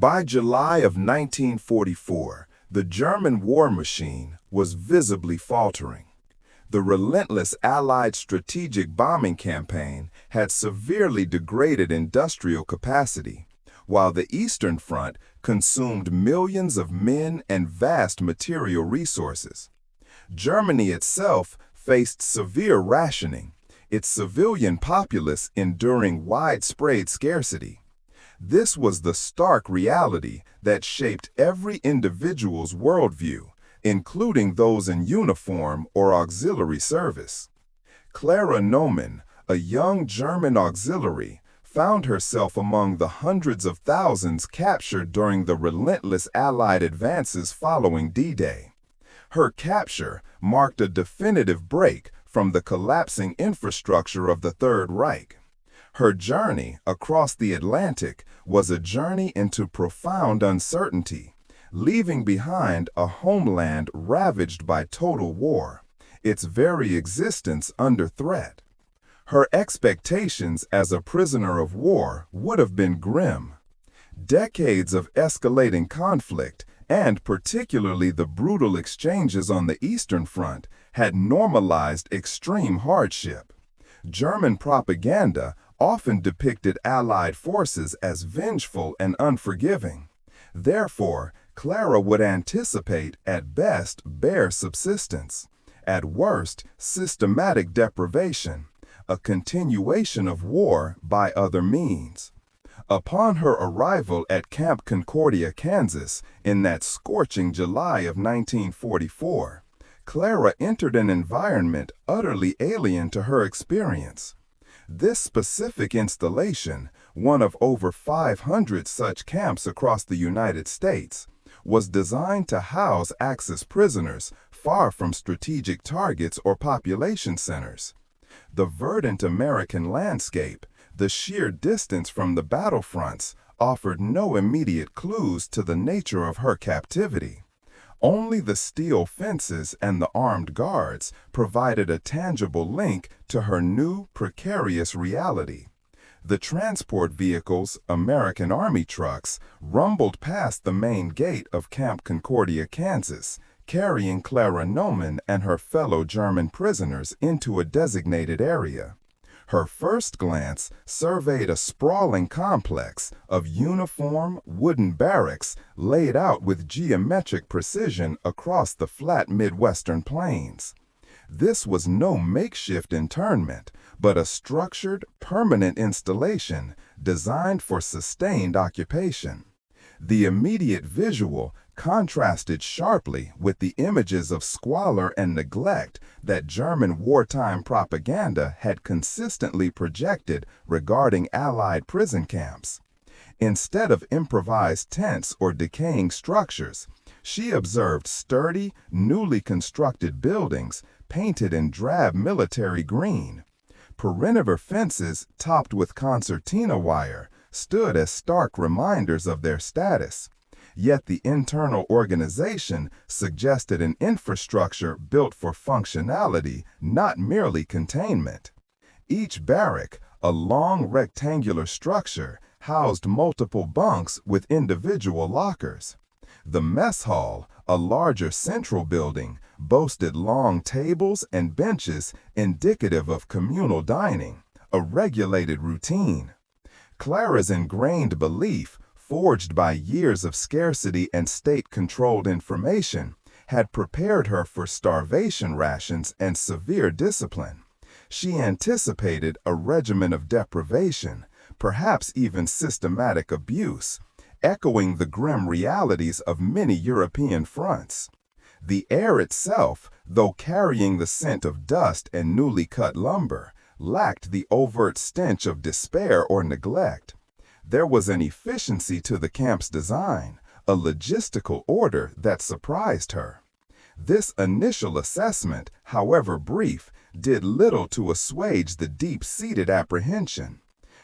By July of 1944, the German war machine was visibly faltering. The relentless Allied strategic bombing campaign had severely degraded industrial capacity, while the Eastern Front consumed millions of men and vast material resources. Germany itself faced severe rationing, its civilian populace enduring widespread scarcity. This was the stark reality that shaped every individual's worldview, including those in uniform or auxiliary service. Claraara Noman, a young German auxiliary, found herself among the hundreds of thousands captured during the relentless Allied advances following D-Day. Her capture marked a definitive break from the collapsing infrastructure of the Third Reich. Her journey across the Atlantic was a journey into profound uncertainty, leaving behind a homeland ravaged by total war, its very existence under threat. Her expectations as a prisoner of war would have been grim. Decades of escalating conflict, and particularly the brutal exchanges on the Eastern Front, had normalized extreme hardship. German propaganda often depicted Allied forces as vengeful and unforgiving. Therefore, Claraara would anticipate, at best, bare subsistence, at worst, systematic deprivation, a continuation of war by other means. Upon her arrival at Camp Concordia, Kansas, in that scorching July of 1944, Claraara entered an environment utterly alien to her experience. This specific installation, one of over 500 such camps across the United States, was designed to house Axis prisoners far from strategic targets or population centers. The verdant American landscape, the sheer distance from the battlefronts, offered no immediate clues to the nature of her captivity. Only the steel fences and the armed guards provided a tangible link to her new, precarious reality. The transport vehicles, American Army trucks, rumbled past the main gate of Camp Concordia, Kansas, carrying Claraara Noman and her fellow German prisoners into a designated area. Her first glance surveyed a sprawling complex of uniform, wooden barracks laid out with geometric precision across the flat Midwestern plains. This was no makeshift internment, but a structured, permanent installation designed for sustained occupation. The immediate visual contrasted sharply with the images of squalor and neglect that German wartime propaganda had consistently projected regarding Allied prison camps. Instead of improvised tents or decaying structures, she observed sturdy, newly constructed buildings painted in drab military green. Perimeter fences topped with concertina wire stood as stark reminders of their status. Yet the internal organization suggested an infrastructure built for functionality, not merely containment. Each barrack, a long rectangular structure, housed multiple bunks with individual lockers. The mess hall, a larger central building, boasted long tables and benches indicative of communal dining, a regulated routine. Claraara's ingrained belief, forged by years of scarcity and state-controlled information, had prepared her for starvation rations and severe discipline. She anticipated a regimen of deprivation, perhaps even systematic abuse, echoing the grim realities of many European fronts. The air itself, though carrying the scent of dust and newly cut lumber, lacked the overt stench of despair or neglect. There was an efficiency to the camp's design, a logistical order that surprised her. This initial assessment, however brief, did little to assuage the deep-seated apprehension.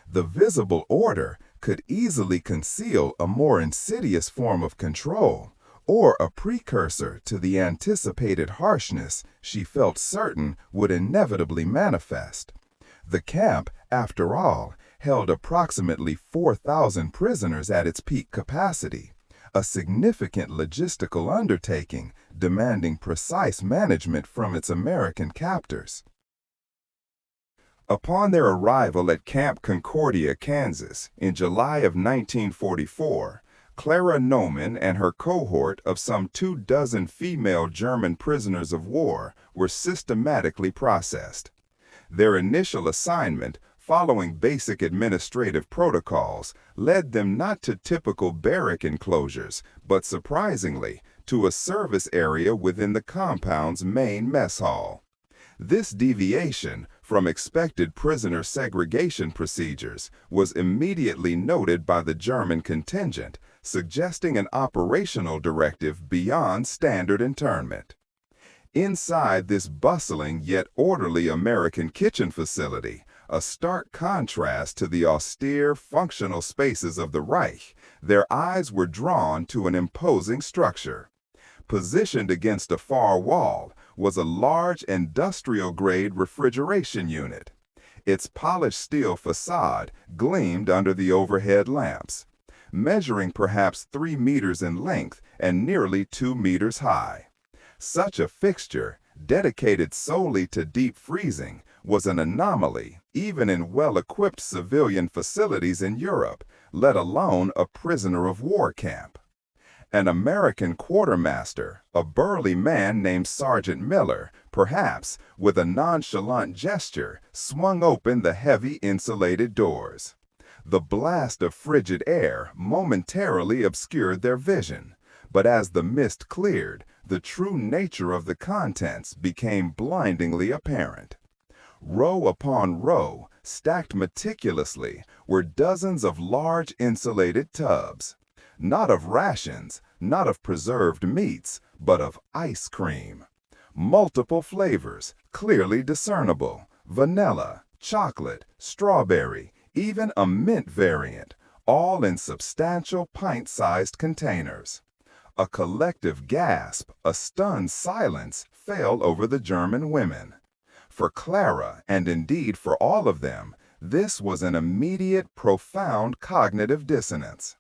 The visible order could easily conceal a more insidious form of control, or a precursor to the anticipated harshness she felt certain would inevitably manifest. The camp, after all, held approximately 4,000 prisoners at its peak capacity, a significant logistical undertaking demanding precise management from its American captors. Upon their arrival at Camp Concordia, Kansas, in July of 1944, Claraara Noman and her cohort of some 24 female German prisoners of war were systematically processed. Their initial assignment, following basic administrative protocols, led them not to typical barrack enclosures, but surprisingly, to a service area within the compound's main mess hall. This deviation from expected prisoner segregation procedures was immediately noted by the German contingent, suggesting an operational directive beyond standard internment. Inside this bustling yet orderly American kitchen facility, a stark contrast to the austere, functional spaces of the Reich, their eyes were drawn to an imposing structure. Positioned against a far wall was a large industrial-grade refrigeration unit. Its polished steel facade gleamed under the overhead lamps. Measuring perhaps 3 meters in length and nearly 2 meters high. Such a fixture, dedicated solely to deep freezing, was an anomaly even in well-equipped civilian facilities in Europe, let alone a prisoner of war camp. An American quartermaster, a burly man named Sergeant Miller, perhaps with a nonchalant gesture, swung open the heavy insulated doors. The blast of frigid air momentarily obscured their vision, but as the mist cleared, the true nature of the contents became blindingly apparent. Row upon row, stacked meticulously, were dozens of large insulated tubs. Not of rations, not of preserved meats, but of ice cream. Multiple flavors, clearly discernible: vanilla, chocolate, strawberry, even a mint variant, all in substantial pint-sized containers. A collective gasp, a stunned silence fell over the German women. For Clara, and indeed for all of them, this was an immediate, profound cognitive dissonance.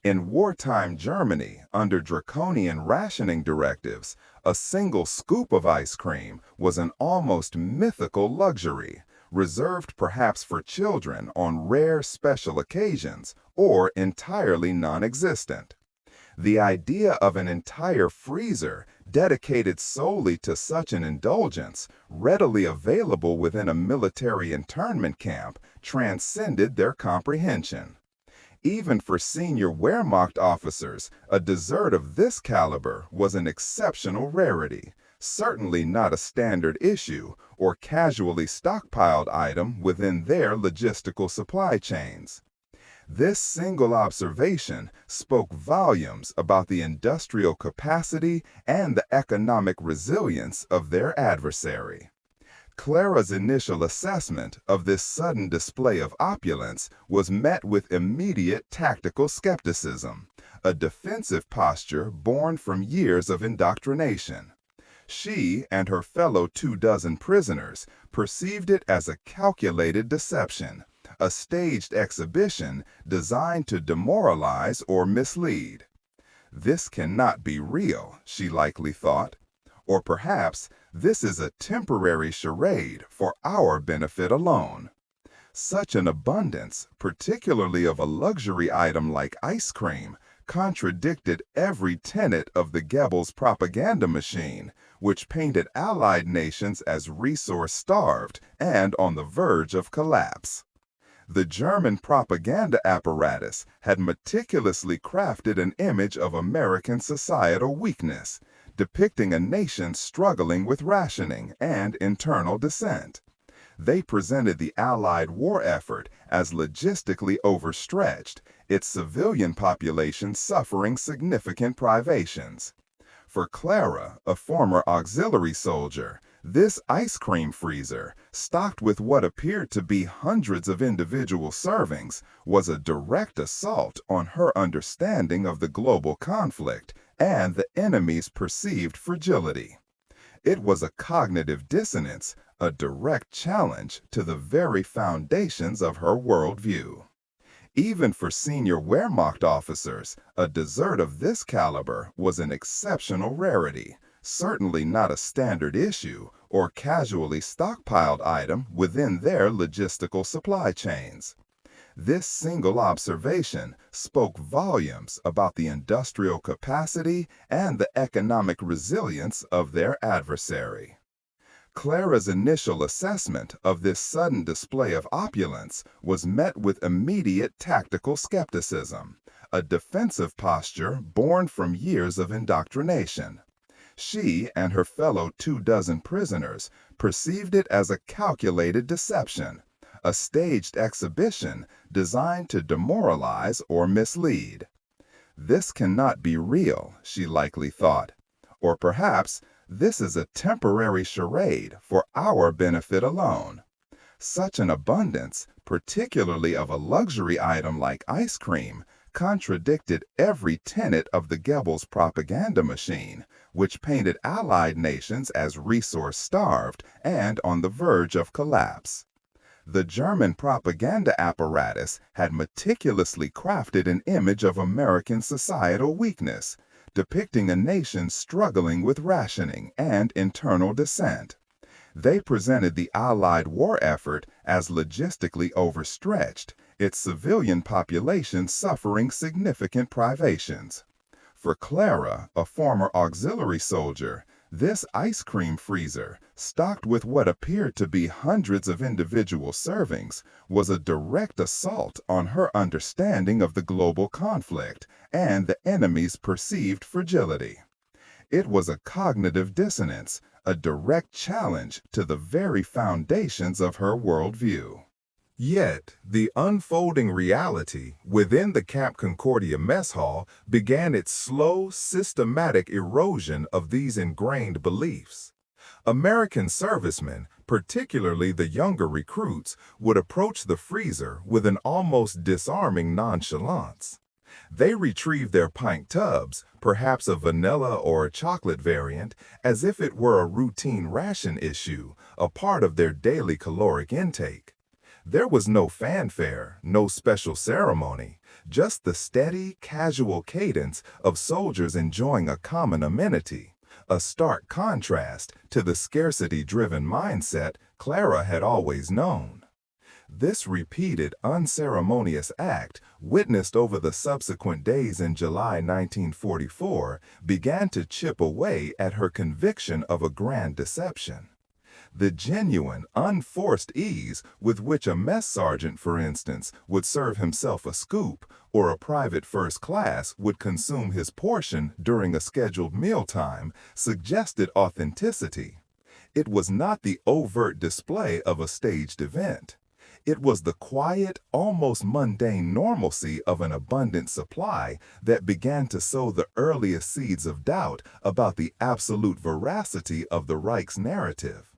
In wartime Germany, under draconian rationing directives, a single scoop of ice cream was an almost mythical luxury, reserved perhaps for children on rare special occasions, or entirely non-existent. The idea of an entire freezer dedicated solely to such an indulgence, readily available within a military internment camp, transcended their comprehension. Even for senior Wehrmacht officers, a dessert of this caliber was an exceptional rarity, certainly not a standard issue or casually stockpiled item within their logistical supply chains. This single observation spoke volumes about the industrial capacity and the economic resilience of their adversary. Clara's initial assessment of this sudden display of opulence was met with immediate tactical skepticism, a defensive posture born from years of indoctrination. She and her fellow 24 prisoners perceived it as a calculated deception, a staged exhibition designed to demoralize or mislead. This cannot be real, she likely thought. Or perhaps this is a temporary charade for our benefit alone. Such an abundance, particularly of a luxury item like ice cream, contradicted every tenet of the Goebbels propaganda machine, which painted Allied nations as resource-starved and on the verge of collapse. The German propaganda apparatus had meticulously crafted an image of American societal weakness, depicting a nation struggling with rationing and internal dissent. They presented the Allied war effort as logistically overstretched, its civilian population suffering significant privations. For Clara, a former auxiliary soldier, this ice cream freezer, stocked with what appeared to be hundreds of individual servings, was a direct assault on her understanding of the global conflict and the enemy's perceived fragility. It was a cognitive dissonance, a direct challenge to the very foundations of her worldview. Even for senior Wehrmacht officers, a dessert of this caliber was an exceptional rarity, certainly not a standard issue or casually stockpiled item within their logistical supply chains. This single observation spoke volumes about the industrial capacity and the economic resilience of their adversary. Clara's initial assessment of this sudden display of opulence was met with immediate tactical skepticism, a defensive posture born from years of indoctrination. She and her fellow 24 prisoners perceived it as a calculated deception, a staged exhibition designed to demoralize or mislead. This cannot be real, she likely thought, or perhaps this is a temporary charade for our benefit alone. Such an abundance, particularly of a luxury item like ice cream, contradicted every tenet of the Goebbels propaganda machine, which painted Allied nations as resource-starved and on the verge of collapse. The German propaganda apparatus had meticulously crafted an image of American societal weakness, depicting a nation struggling with rationing and internal dissent. They presented the Allied war effort as logistically overstretched, its civilian population suffering significant privations. For Clara, a former auxiliary soldier, this ice cream freezer, stocked with what appeared to be hundreds of individual servings, was a direct assault on her understanding of the global conflict and the enemy's perceived fragility. It was a cognitive dissonance, a direct challenge to the very foundations of her worldview. Yet, the unfolding reality within the Camp Concordia mess hall began its slow, systematic erosion of these ingrained beliefs. American servicemen, particularly the younger recruits, would approach the freezer with an almost disarming nonchalance. They retrieved their pint tubs, perhaps a vanilla or a chocolate variant, as if it were a routine ration issue, a part of their daily caloric intake. There was no fanfare, no special ceremony, just the steady, casual cadence of soldiers enjoying a common amenity, a stark contrast to the scarcity-driven mindset Clara had always known. This repeated, unceremonious act, witnessed over the subsequent days in July 1944, began to chip away at her conviction of a grand deception. The genuine, unforced ease with which a mess sergeant, for instance, would serve himself a scoop, or a private first class would consume his portion during a scheduled mealtime, suggested authenticity. It was not the overt display of a staged event. It was the quiet, almost mundane normalcy of an abundant supply that began to sow the earliest seeds of doubt about the absolute veracity of the Reich's narrative.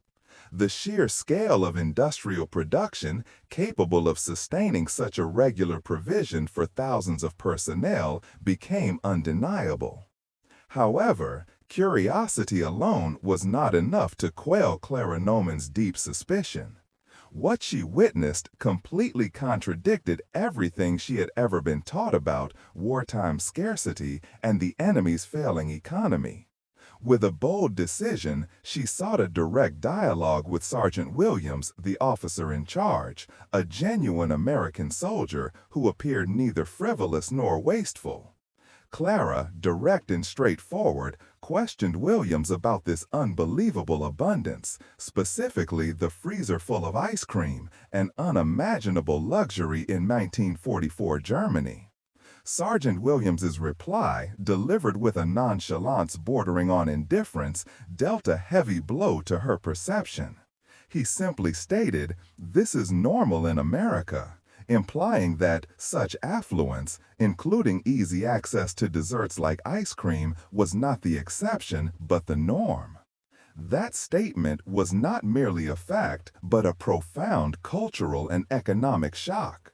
The sheer scale of industrial production capable of sustaining such a regular provision for thousands of personnel became undeniable. However, curiosity alone was not enough to quell Claraara Noman's deep suspicion. What she witnessed completely contradicted everything she had ever been taught about wartime scarcity and the enemy's failing economy. With a bold decision, she sought a direct dialogue with Sergeant Williams, the officer in charge, a genuine American soldier who appeared neither frivolous nor wasteful. Clara, direct and straightforward, questioned Williams about this unbelievable abundance, specifically the freezer full of ice cream, an unimaginable luxury in 1944 Germany. Sergeant Williams's reply, delivered with a nonchalance bordering on indifference, dealt a heavy blow to her perception. He simply stated, "This is normal in America," implying that such affluence, including easy access to desserts like ice cream, was not the exception but the norm. That statement was not merely a fact, but a profound cultural and economic shock.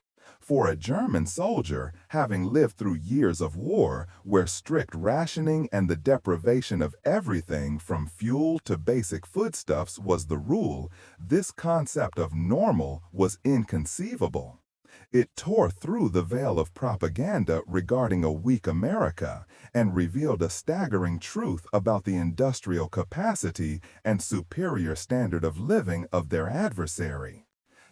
For a German soldier, having lived through years of war where strict rationing and the deprivation of everything from fuel to basic foodstuffs was the rule, this concept of normal was inconceivable. It tore through the veil of propaganda regarding a weak America and revealed a staggering truth about the industrial capacity and superior standard of living of their adversary.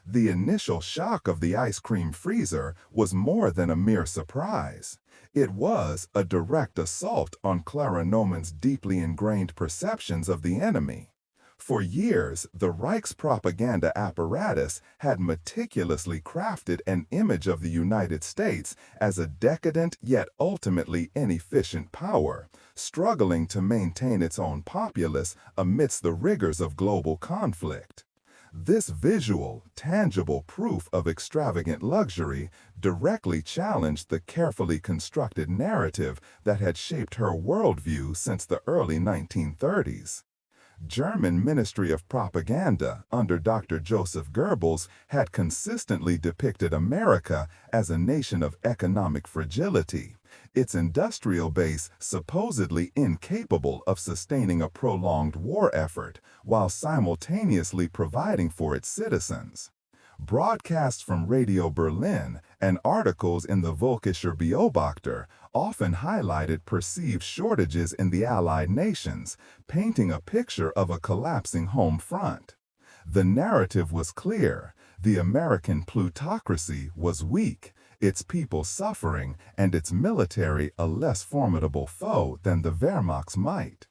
The initial shock of the ice cream freezer was more than a mere surprise. It was a direct assault on Claraara Noman's deeply ingrained perceptions of the enemy. For years, the Reich's propaganda apparatus had meticulously crafted an image of the United States as a decadent yet ultimately inefficient power, struggling to maintain its own populace amidst the rigors of global conflict. This visual, tangible proof of extravagant luxury directly challenged the carefully constructed narrative that had shaped her worldview since the early 1930s. German Ministry of Propaganda under Dr. Joseph Goebbels had consistently depicted America as a nation of economic fragility, its industrial base supposedly incapable of sustaining a prolonged war effort while simultaneously providing for its citizens. Broadcasts from Radio Berlin and articles in the Völkischer Beobachter often highlighted perceived shortages in the Allied nations, painting a picture of a collapsing home front. The narrative was clear. The American plutocracy was weak, its people suffering, and its military a less formidable foe than the Wehrmacht's might.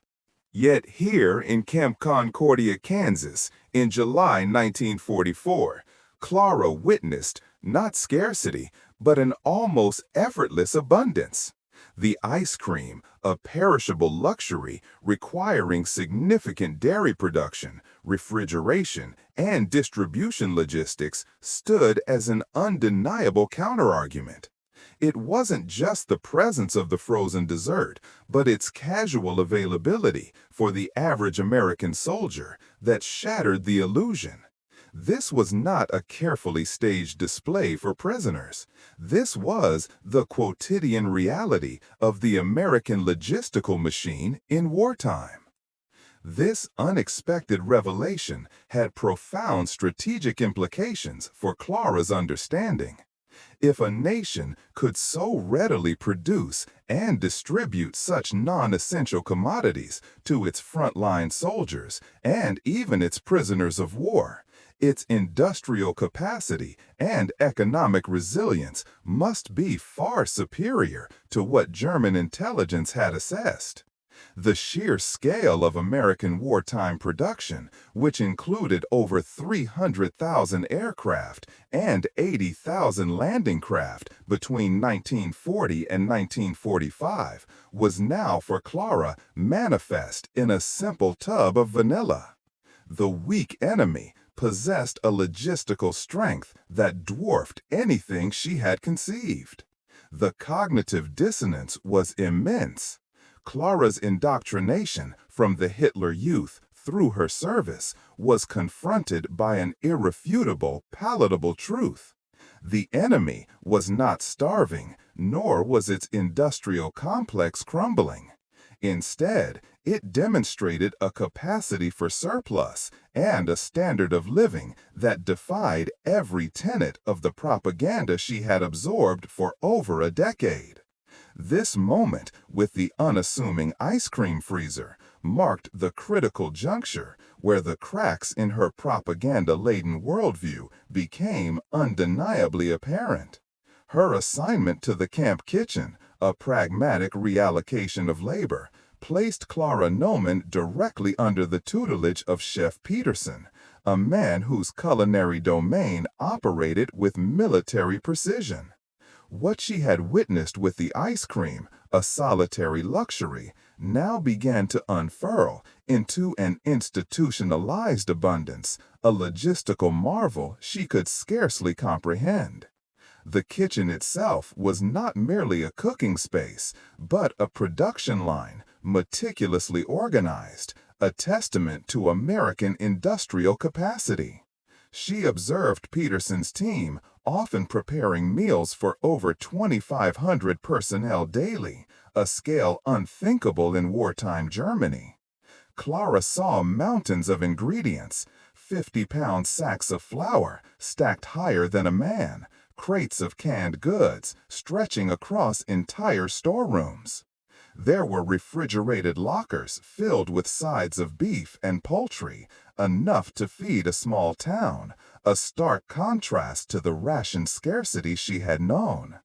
Yet here in Camp Concordia, Kansas, in July 1944, Clara witnessed not scarcity, but an almost effortless abundance. The ice cream, a perishable luxury requiring significant dairy production, refrigeration, and distribution logistics, stood as an undeniable counterargument. It wasn't just the presence of the frozen dessert, but its casual availability for the average American soldier that shattered the illusion. This was not a carefully staged display for prisoners. This was the quotidian reality of the American logistical machine in wartime. This unexpected revelation had profound strategic implications for Clara's understanding. If a nation could so readily produce and distribute such non-essential commodities to its frontline soldiers and even its prisoners of war, its industrial capacity and economic resilience must be far superior to what German intelligence had assessed. The sheer scale of American wartime production, which included over 300,000 aircraft and 80,000 landing craft between 1940 and 1945, was now for Clara manifest in a simple tub of vanilla. The weak enemy possessed a logistical strength that dwarfed anything she had conceived. The cognitive dissonance was immense. Clara's indoctrination from the Hitler Youth through her service was confronted by an irrefutable, palatable truth. The enemy was not starving, nor was its industrial complex crumbling. Instead, it demonstrated a capacity for surplus and a standard of living that defied every tenet of the propaganda she had absorbed for over a decade. This moment with the unassuming ice cream freezer marked the critical juncture where the cracks in her propaganda-laden worldview became undeniably apparent. Her assignment to the camp kitchen, a pragmatic reallocation of labor, placed Claraara Noman directly under the tutelage of Chef Peterson, a man whose culinary domain operated with military precision. What she had witnessed with the ice cream, a solitary luxury, now began to unfurl into an institutionalized abundance, a logistical marvel she could scarcely comprehend. The kitchen itself was not merely a cooking space, but a production line, meticulously organized, a testament to American industrial capacity. She observed Peterson's team often preparing meals for over 2,500 personnel daily, a scale unthinkable in wartime Germany. Clara saw mountains of ingredients, 50-pound sacks of flour stacked higher than a man, crates of canned goods stretching across entire storerooms. There were refrigerated lockers filled with sides of beef and poultry, enough to feed a small town, a stark contrast to the ration scarcity she had known.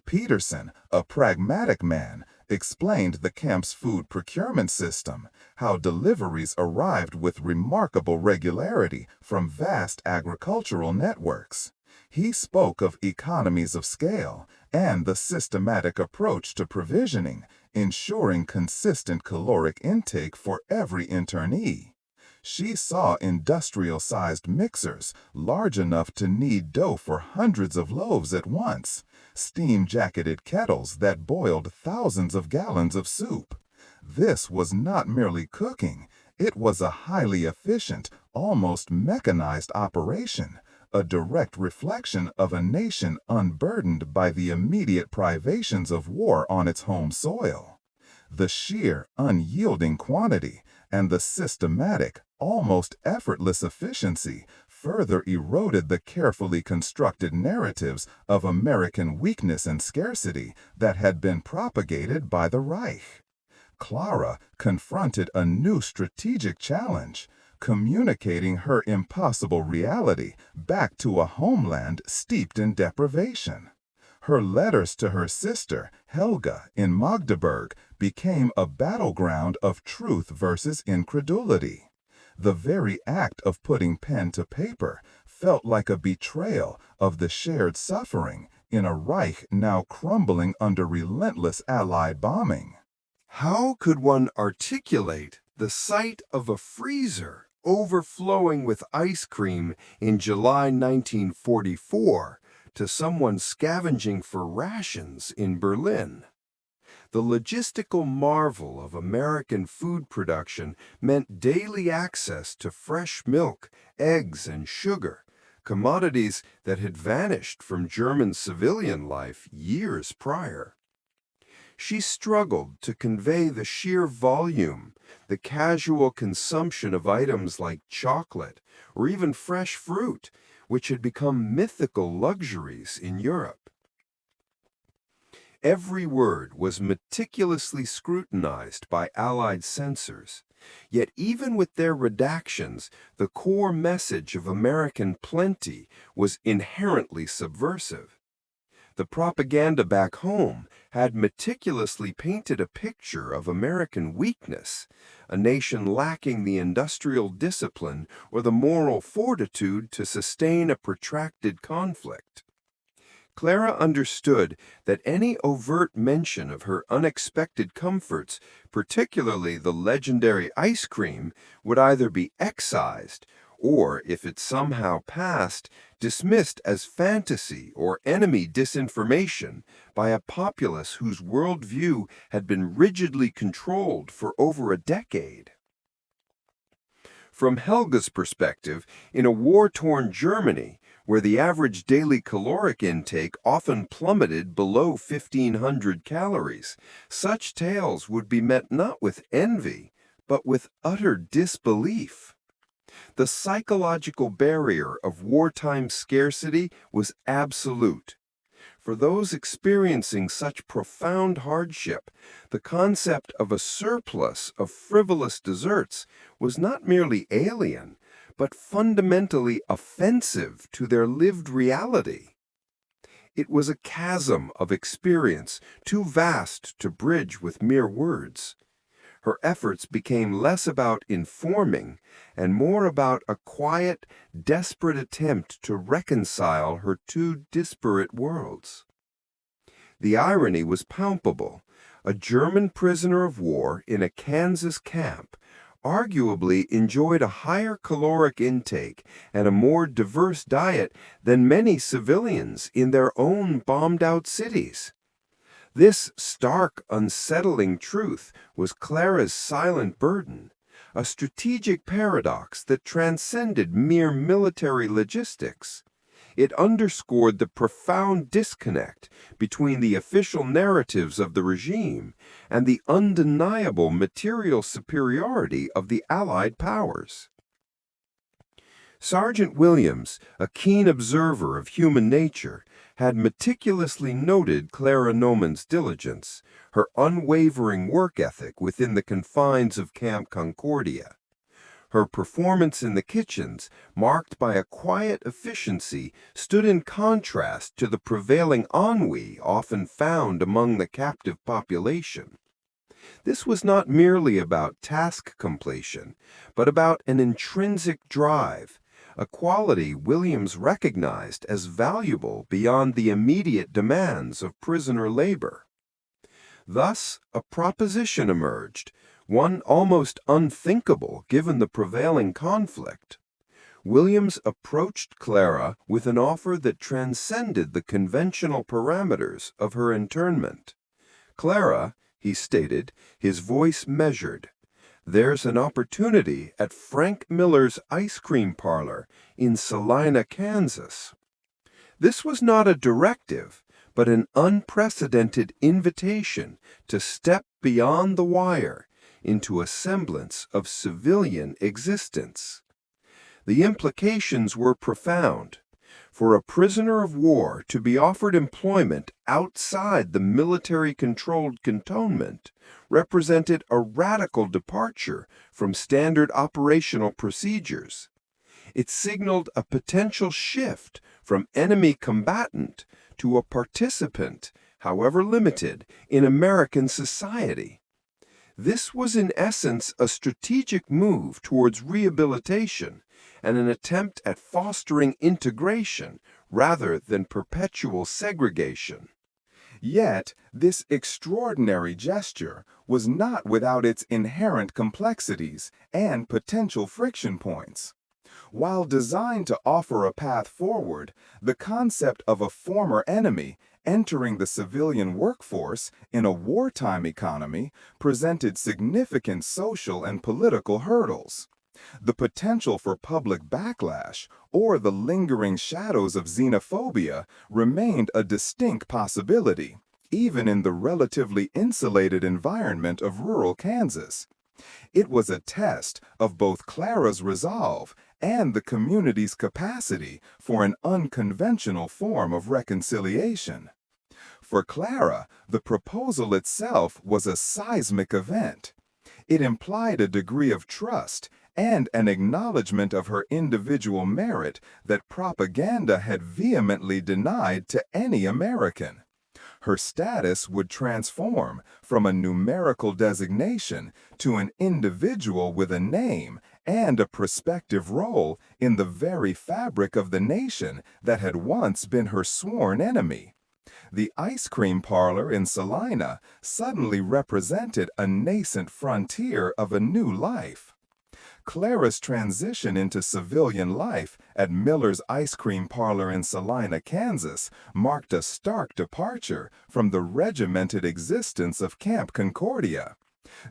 Peterson, a pragmatic man, explained the camp's food procurement system, how deliveries arrived with remarkable regularity from vast agricultural networks. He spoke of economies of scale and the systematic approach to provisioning, ensuring consistent caloric intake for every internee. She saw industrial-sized mixers large enough to knead dough for hundreds of loaves at once, steam-jacketed kettles that boiled thousands of gallons of soup. This was not merely cooking, it was a highly efficient, almost mechanized operation, a direct reflection of a nation unburdened by the immediate privations of war on its home soil. The sheer, unyielding quantity and the systematic, almost effortless efficiency further eroded the carefully constructed narratives of American weakness and scarcity that had been propagated by the Reich. Clara confronted a new strategic challenge, communicating her impossible reality back to a homeland steeped in deprivation. Her letters to her sister, Helga, in Magdeburg, became a battleground of truth versus incredulity. The very act of putting pen to paper felt like a betrayal of the shared suffering in a Reich now crumbling under relentless Allied bombing. How could one articulate the sight of a freezer overflowing with ice cream in July 1944 to someone scavenging for rations in Berlin? The logistical marvel of American food production meant daily access to fresh milk, eggs, and sugar, commodities that had vanished from German civilian life years prior. She struggled to convey the sheer volume, the casual consumption of items like chocolate or even fresh fruit, which had become mythical luxuries in Europe. Every word was meticulously scrutinized by Allied censors, yet even with their redactions, the core message of American plenty was inherently subversive. The propaganda back home had meticulously painted a picture of American weakness, a nation lacking the industrial discipline or the moral fortitude to sustain a protracted conflict. Clara understood that any overt mention of her unexpected comforts, particularly the legendary ice cream, would either be excised or, if it somehow passed, dismissed as fantasy or enemy disinformation by a populace whose worldview had been rigidly controlled for over a decade. From Helga's perspective, in a war-torn Germany, where the average daily caloric intake often plummeted below 1,500 calories, such tales would be met not with envy, but with utter disbelief. The psychological barrier of wartime scarcity was absolute. For those experiencing such profound hardship, the concept of a surplus of frivolous desserts was not merely alien, but fundamentally offensive to their lived reality. It was a chasm of experience too vast to bridge with mere words. Her efforts became less about informing and more about a quiet, desperate attempt to reconcile her two disparate worlds. The irony was palpable. A German prisoner of war in a Kansas camp arguably enjoyed a higher caloric intake and a more diverse diet than many civilians in their own bombed-out cities. This stark, unsettling truth was Clara's silent burden, a strategic paradox that transcended mere military logistics. It underscored the profound disconnect between the official narratives of the regime and the undeniable material superiority of the Allied powers. Sergeant Williams, a keen observer of human nature, had meticulously noted Claraara Noman's diligence, her unwavering work ethic within the confines of Camp Concordia. Her performance in the kitchens, marked by a quiet efficiency, stood in contrast to the prevailing ennui often found among the captive population. This was not merely about task completion, but about an intrinsic drive, a quality Williams recognized as valuable beyond the immediate demands of prisoner labor. Thus, a proposition emerged, one almost unthinkable given the prevailing conflict. Williams approached Clara with an offer that transcended the conventional parameters of her internment. "Clara," he stated, his voice measured, "there's an opportunity at Frank Miller's ice cream parlor in Salina, Kansas." This was not a directive, but an unprecedented invitation to step beyond the wire into a semblance of civilian existence. The implications were profound. For a prisoner of war to be offered employment outside the military-controlled cantonment represented a radical departure from standard operational procedures. It signaled a potential shift from enemy combatant to a participant, however limited, in American society. This was in essence a strategic move towards rehabilitation and an attempt at fostering integration rather than perpetual segregation. Yet, this extraordinary gesture was not without its inherent complexities and potential friction points. While designed to offer a path forward, the concept of a former enemy entering the civilian workforce in a wartime economy presented significant social and political hurdles. The potential for public backlash or the lingering shadows of xenophobia remained a distinct possibility, even in the relatively insulated environment of rural Kansas. It was a test of both Clara's resolve and the community's capacity for an unconventional form of reconciliation. For Clara, the proposal itself was a seismic event. It implied a degree of trust and an acknowledgement of her individual merit that propaganda had vehemently denied to any American. Her status would transform from a numerical designation to an individual with a name and a prospective role in the very fabric of the nation that had once been her sworn enemy. The ice cream parlor in Salina suddenly represented a nascent frontier of a new life. Clara's transition into civilian life at Miller's ice cream parlor in Salina, Kansas, marked a stark departure from the regimented existence of Camp Concordia.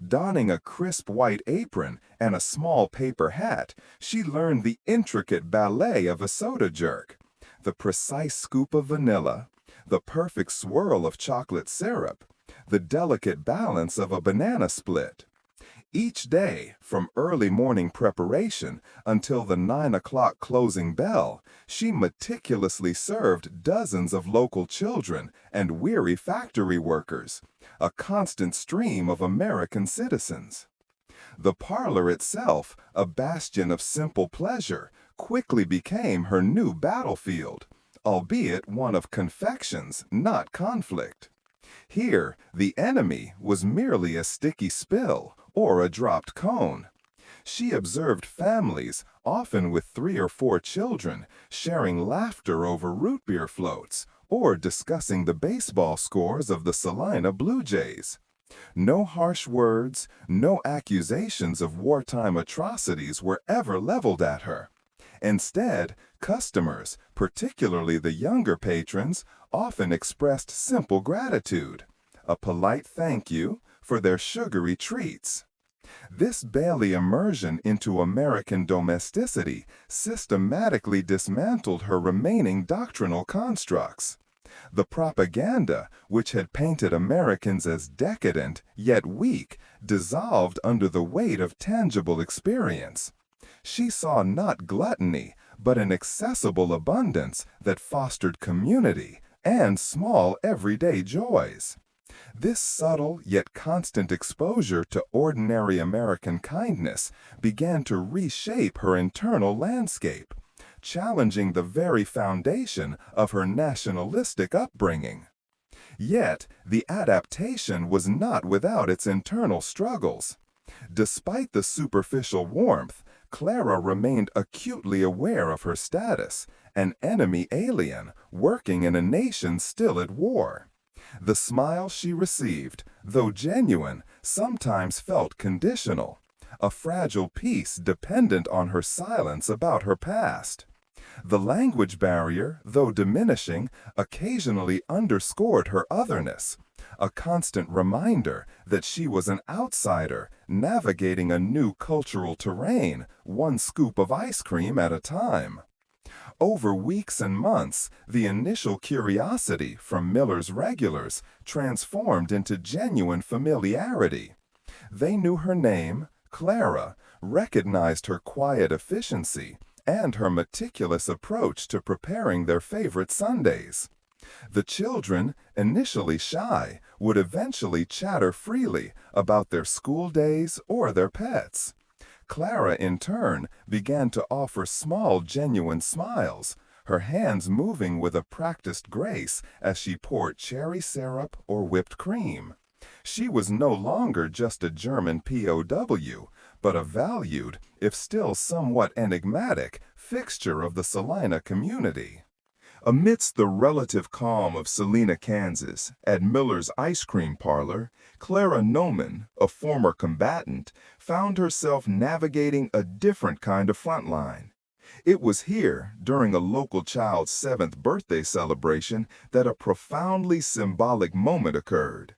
Donning a crisp white apron and a small paper hat, she learned the intricate ballet of a soda jerk, the precise scoop of vanilla, the perfect swirl of chocolate syrup, the delicate balance of a banana split. Each day, from early morning preparation until the 9 o'clock closing bell, she meticulously served dozens of local children and weary factory workers, a constant stream of American citizens. The parlor itself, a bastion of simple pleasure, quickly became her new battlefield, albeit one of confections, not conflict. Here, the enemy was merely a sticky spill or a dropped cone. She observed families, often with 3 or 4 children, sharing laughter over root beer floats or discussing the baseball scores of the Salina Blue Jays. No harsh words, no accusations of wartime atrocities were ever leveled at her. Instead, customers, particularly the younger patrons, often expressed simple gratitude, a polite thank you for their sugary treats. This Bailey immersion into American domesticity systematically dismantled her remaining doctrinal constructs. The propaganda, which had painted Americans as decadent yet weak, dissolved under the weight of tangible experience. She saw not gluttony, but an accessible abundance that fostered community and small everyday joys. This subtle yet constant exposure to ordinary American kindness began to reshape her internal landscape, challenging the very foundation of her nationalistic upbringing. Yet, the adaptation was not without its internal struggles. Despite the superficial warmth, Clara remained acutely aware of her status, an enemy alien working in a nation still at war. The smile she received, though genuine, sometimes felt conditional, a fragile peace dependent on her silence about her past. The language barrier, though diminishing, occasionally underscored her otherness, a constant reminder that she was an outsider navigating a new cultural terrain, one scoop of ice cream at a time. Over weeks and months, the initial curiosity from Miller's regulars transformed into genuine familiarity. They knew her name, Clara, recognized her quiet efficiency, and her meticulous approach to preparing their favorite sundaes. The children, initially shy, would eventually chatter freely about their school days or their pets. Clara, in turn, began to offer small, genuine smiles, her hands moving with a practiced grace as she poured cherry syrup or whipped cream. She was no longer just a German POW, but a valued, if still somewhat enigmatic, fixture of the Salina community. Amidst the relative calm of Salina, Kansas, at Miller's ice cream parlor, Claraara Noman, a former combatant, found herself navigating a different kind of front line. It was here, during a local child's 7th birthday celebration, that a profoundly symbolic moment occurred.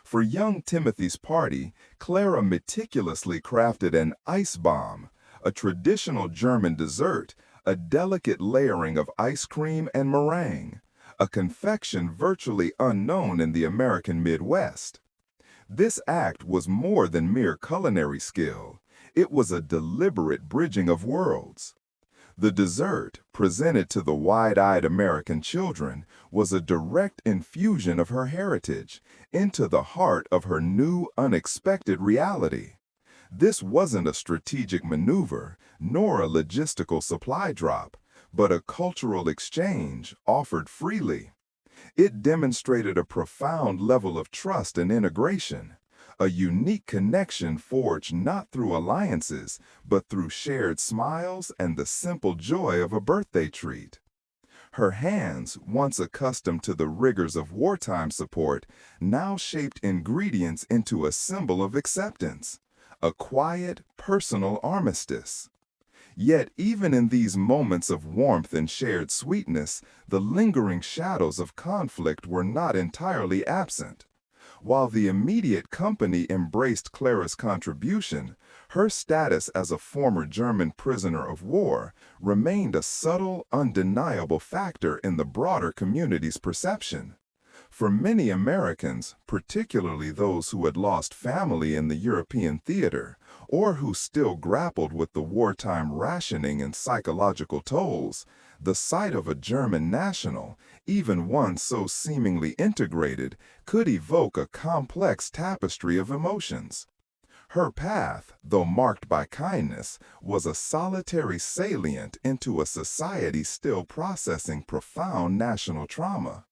For young Timothy's party, Clara meticulously crafted an ice bomb, a traditional German dessert, a delicate layering of ice cream and meringue, a confection virtually unknown in the American Midwest. This act was more than mere culinary skill. It was a deliberate bridging of worlds. The dessert, presented to the wide-eyed American children, was a direct infusion of her heritage into the heart of her new, unexpected reality. This wasn't a strategic maneuver, nor a logistical supply drop, but a cultural exchange offered freely. It demonstrated a profound level of trust and integration, a unique connection forged not through alliances, but through shared smiles and the simple joy of a birthday treat. Her hands, once accustomed to the rigors of wartime support, now shaped ingredients into a symbol of acceptance, a quiet, personal armistice. Yet even in these moments of warmth and shared sweetness, the lingering shadows of conflict were not entirely absent. While the immediate company embraced Clara's contribution, her status as a former German prisoner of war remained a subtle, undeniable factor in the broader community's perception. For many Americans, particularly those who had lost family in the European theater, or who still grappled with the wartime rationing and psychological tolls, the sight of a German national, even one so seemingly integrated, could evoke a complex tapestry of emotions. Her path, though marked by kindness, was a solitary salient into a society still processing profound national trauma.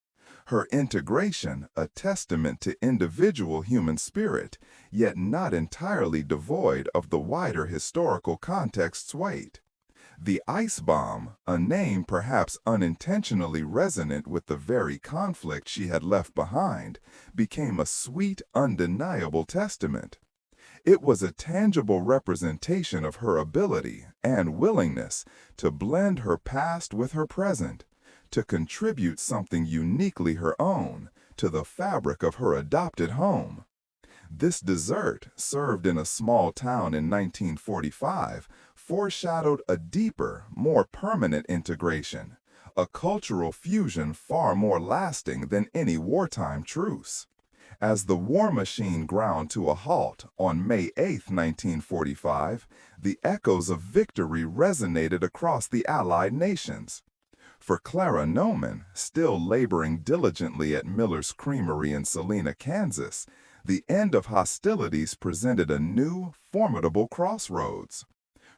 Her integration, a testament to individual human spirit, yet not entirely devoid of the wider historical context's weight. The ice bomb, a name perhaps unintentionally resonant with the very conflict she had left behind, became a sweet, undeniable testament. It was a tangible representation of her ability and willingness to blend her past with her present, to contribute something uniquely her own to the fabric of her adopted home. This dessert, served in a small town in 1945, foreshadowed a deeper, more permanent integration, a cultural fusion far more lasting than any wartime truce. As the war machine ground to a halt on May 8, 1945, the echoes of victory resonated across the Allied nations. For Claraara Noman, still laboring diligently at Miller's Creamery in Salina, Kansas, the end of hostilities presented a new, formidable crossroads.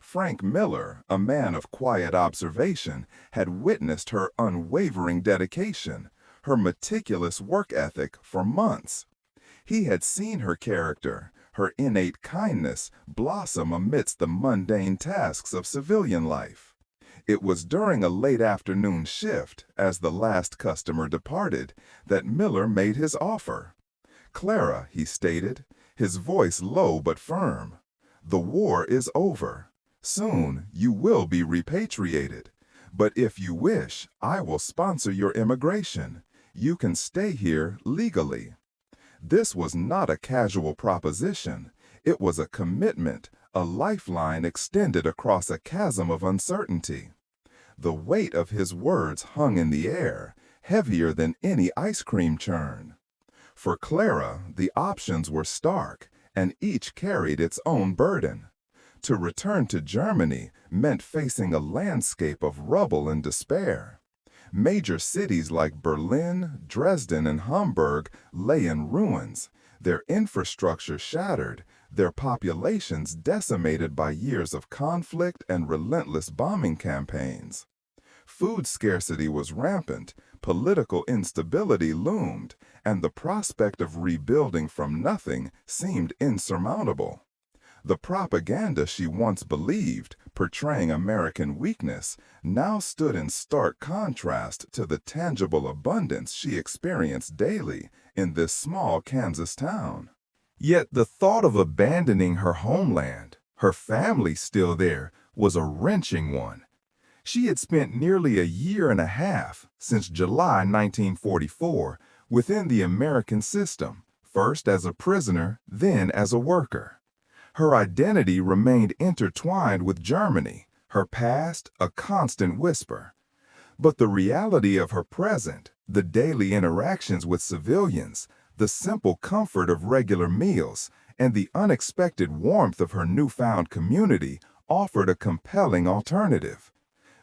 Frank Miller, a man of quiet observation, had witnessed her unwavering dedication, her meticulous work ethic for months. He had seen her character, her innate kindness, blossom amidst the mundane tasks of civilian life. It was during a late afternoon shift, as the last customer departed, that Miller made his offer. "Clara," he stated, his voice low but firm, "the war is over. Soon you will be repatriated. But if you wish, I will sponsor your immigration. You can stay here legally." This was not a casual proposition. It was a commitment, a lifeline extended across a chasm of uncertainty. The weight of his words hung in the air, heavier than any ice cream churn. For Clara, the options were stark, and each carried its own burden. To return to Germany meant facing a landscape of rubble and despair. Major cities like Berlin, Dresden, and Hamburg lay in ruins, their infrastructure shattered, their populations decimated by years of conflict and relentless bombing campaigns. Food scarcity was rampant, political instability loomed, and the prospect of rebuilding from nothing seemed insurmountable. The propaganda she once believed, portraying American weakness, now stood in stark contrast to the tangible abundance she experienced daily in this small Kansas town. Yet the thought of abandoning her homeland, her family still there, was a wrenching one. She had spent nearly a year and a half, since July 1944, within the American system, first as a prisoner, then as a worker. Her identity remained intertwined with Germany, her past a constant whisper. But the reality of her present, the daily interactions with civilians, the simple comfort of regular meals, and the unexpected warmth of her newfound community offered a compelling alternative.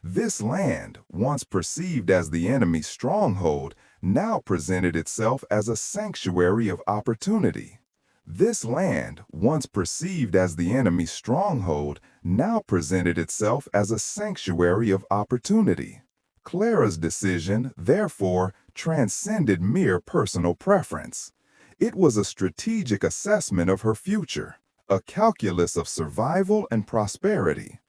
This land, once perceived as the enemy's stronghold, now presented itself as a sanctuary of opportunity. This land, once perceived as the enemy's stronghold, now presented itself as a sanctuary of opportunity. Clara's decision, therefore, transcended mere personal preference. It was a strategic assessment of her future, a calculus of survival and prosperity.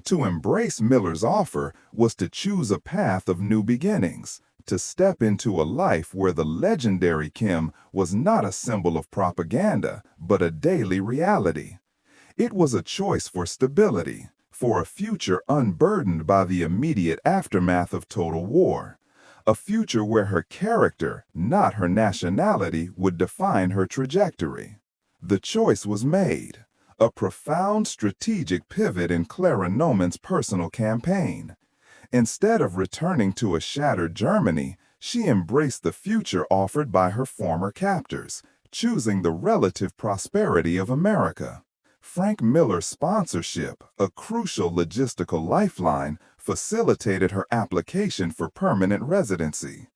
To embrace Miller's offer was to choose a path of new beginnings, to step into a life where the legendary Kim was not a symbol of propaganda, but a daily reality. It was a choice for stability, for a future unburdened by the immediate aftermath of total war, a future where her character, not her nationality, would define her trajectory. The choice was made, a profound strategic pivot in Claraara Noman's personal campaign. Instead of returning to a shattered Germany, she embraced the future offered by her former captors, choosing the relative prosperity of America. Frank Miller's sponsorship, a crucial logistical lifeline, facilitated her application for permanent residency.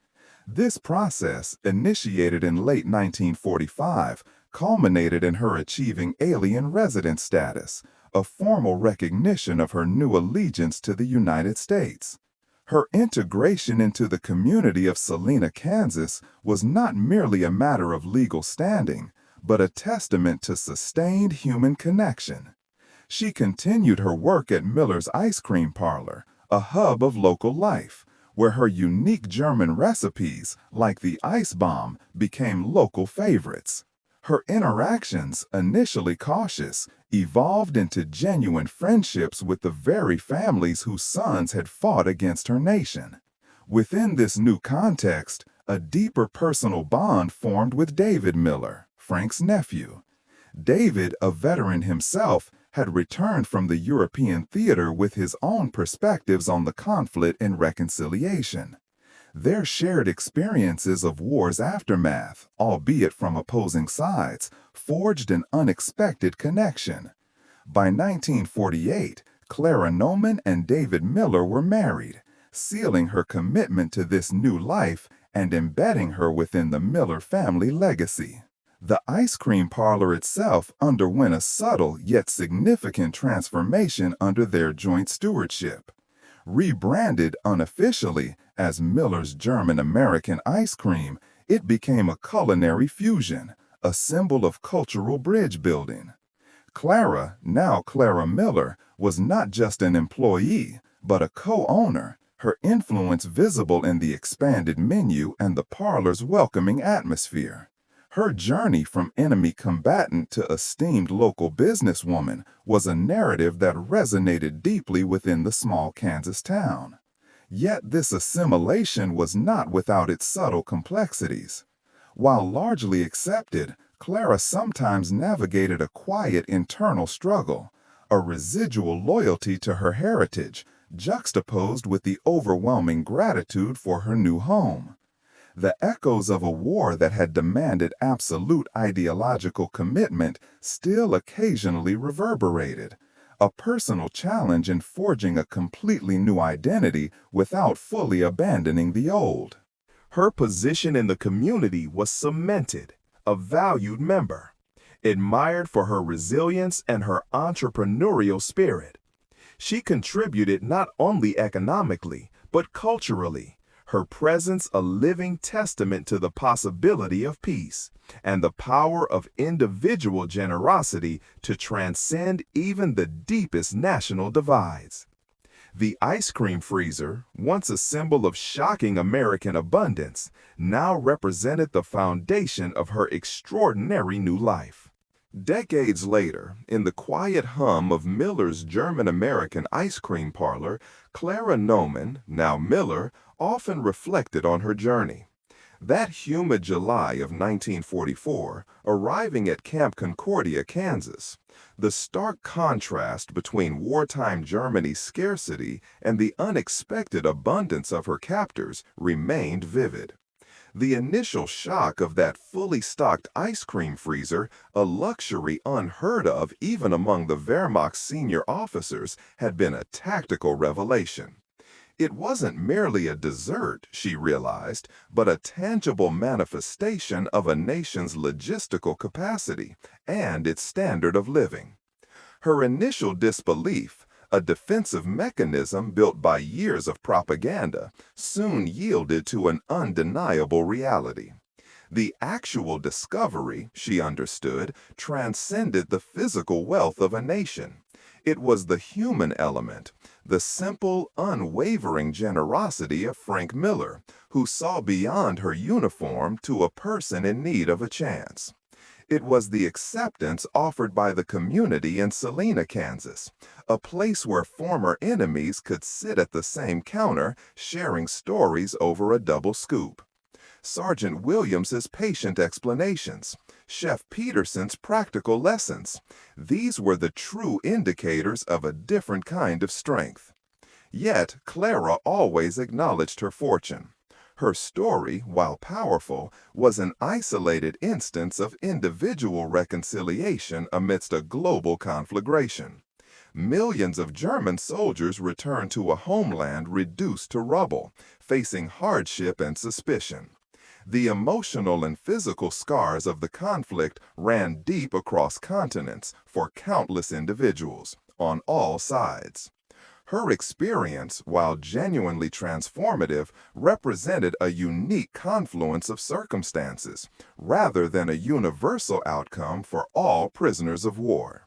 This process, initiated in late 1945, culminated in her achieving alien resident status, a formal recognition of her new allegiance to the United States. Her integration into the community of Salina, Kansas, was not merely a matter of legal standing, but a testament to sustained human connection. She continued her work at Miller's Ice Cream Parlor, a hub of local life, where her unique German recipes, like the ice bomb, became local favorites. Her interactions, initially cautious, evolved into genuine friendships with the very families whose sons had fought against her nation. Within this new context, a deeper personal bond formed with David Miller, Frank's nephew. David, a veteran himself, had returned from the European theater with his own perspectives on the conflict and reconciliation. Their shared experiences of war's aftermath, albeit from opposing sides, forged an unexpected connection. By 1948, Claraara Noman and David Miller were married, sealing her commitment to this new life and embedding her within the Miller family legacy. The ice cream parlor itself underwent a subtle yet significant transformation under their joint stewardship. Rebranded unofficially as Miller's German American Ice Cream, it became a culinary fusion, a symbol of cultural bridge building. Clara, now Clara Miller, was not just an employee, but a co-owner, her influence visible in the expanded menu and the parlor's welcoming atmosphere. Her journey from enemy combatant to esteemed local businesswoman was a narrative that resonated deeply within the small Kansas town. Yet this assimilation was not without its subtle complexities. While largely accepted, Clara sometimes navigated a quiet internal struggle, a residual loyalty to her heritage, juxtaposed with the overwhelming gratitude for her new home. The echoes of a war that had demanded absolute ideological commitment still occasionally reverberated, a personal challenge in forging a completely new identity without fully abandoning the old. Her position in the community was cemented, a valued member, admired for her resilience and her entrepreneurial spirit. She contributed not only economically, but culturally, her presence a living testament to the possibility of peace and the power of individual generosity to transcend even the deepest national divides. The ice cream freezer, once a symbol of shocking American abundance, now represented the foundation of her extraordinary new life. Decades later, in the quiet hum of Miller's German American ice cream parlor, Claraara Noman, now Miller, often reflected on her journey. That humid July of 1944, arriving at Camp Concordia, Kansas, the stark contrast between wartime Germany's scarcity and the unexpected abundance of her captors remained vivid. The initial shock of that fully stocked ice cream freezer, a luxury unheard of even among the Wehrmacht's senior officers, had been a tactical revelation. It wasn't merely a dessert, she realized, but a tangible manifestation of a nation's logistical capacity and its standard of living. Her initial disbelief, a defensive mechanism built by years of propaganda, soon yielded to an undeniable reality. The actual discovery, she understood, transcended the physical wealth of a nation. It was the human element, the simple, unwavering generosity of Frank Miller, who saw beyond her uniform to a person in need of a chance. It was the acceptance offered by the community in Salina, Kansas, a place where former enemies could sit at the same counter, sharing stories over a double scoop. Sergeant Williams's patient explanations, Chef Peterson's practical lessons. These were the true indicators of a different kind of strength. Yet, Clara always acknowledged her fortune. Her story, while powerful, was an isolated instance of individual reconciliation amidst a global conflagration. Millions of German soldiers returned to a homeland reduced to rubble, facing hardship and suspicion. The emotional and physical scars of the conflict ran deep across continents for countless individuals, on all sides. Her experience, while genuinely transformative, represented a unique confluence of circumstances, rather than a universal outcome for all prisoners of war.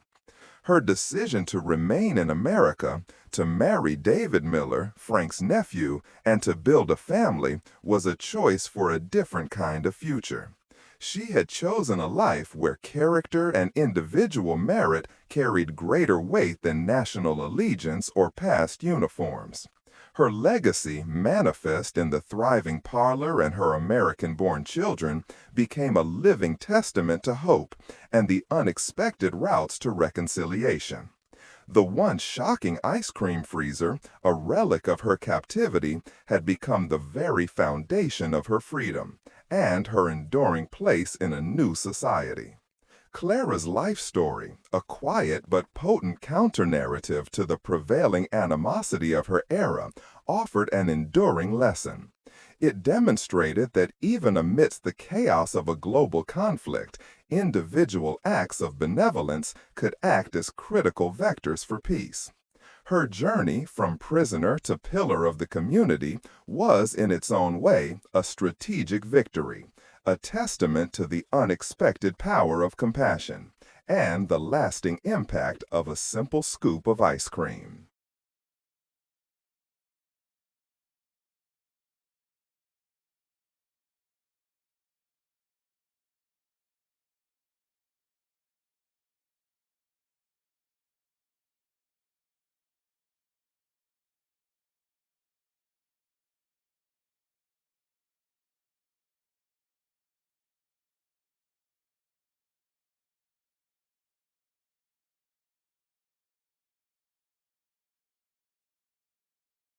Her decision to remain in America, to marry David Miller, Frank's nephew, and to build a family was a choice for a different kind of future. She had chosen a life where character and individual merit carried greater weight than national allegiance or past uniforms. Her legacy, manifest in the thriving parlor and her American-born children, became a living testament to hope and the unexpected routes to reconciliation. The once shocking ice cream freezer, a relic of her captivity, had become the very foundation of her freedom and her enduring place in a new society. Clara's life story, a quiet but potent counter-narrative to the prevailing animosity of her era, offered an enduring lesson. It demonstrated that even amidst the chaos of a global conflict, individual acts of benevolence could act as critical vectors for peace. Her journey from prisoner to pillar of the community was, in its own way, a strategic victory, a testament to the unexpected power of compassion and the lasting impact of a simple scoop of ice cream.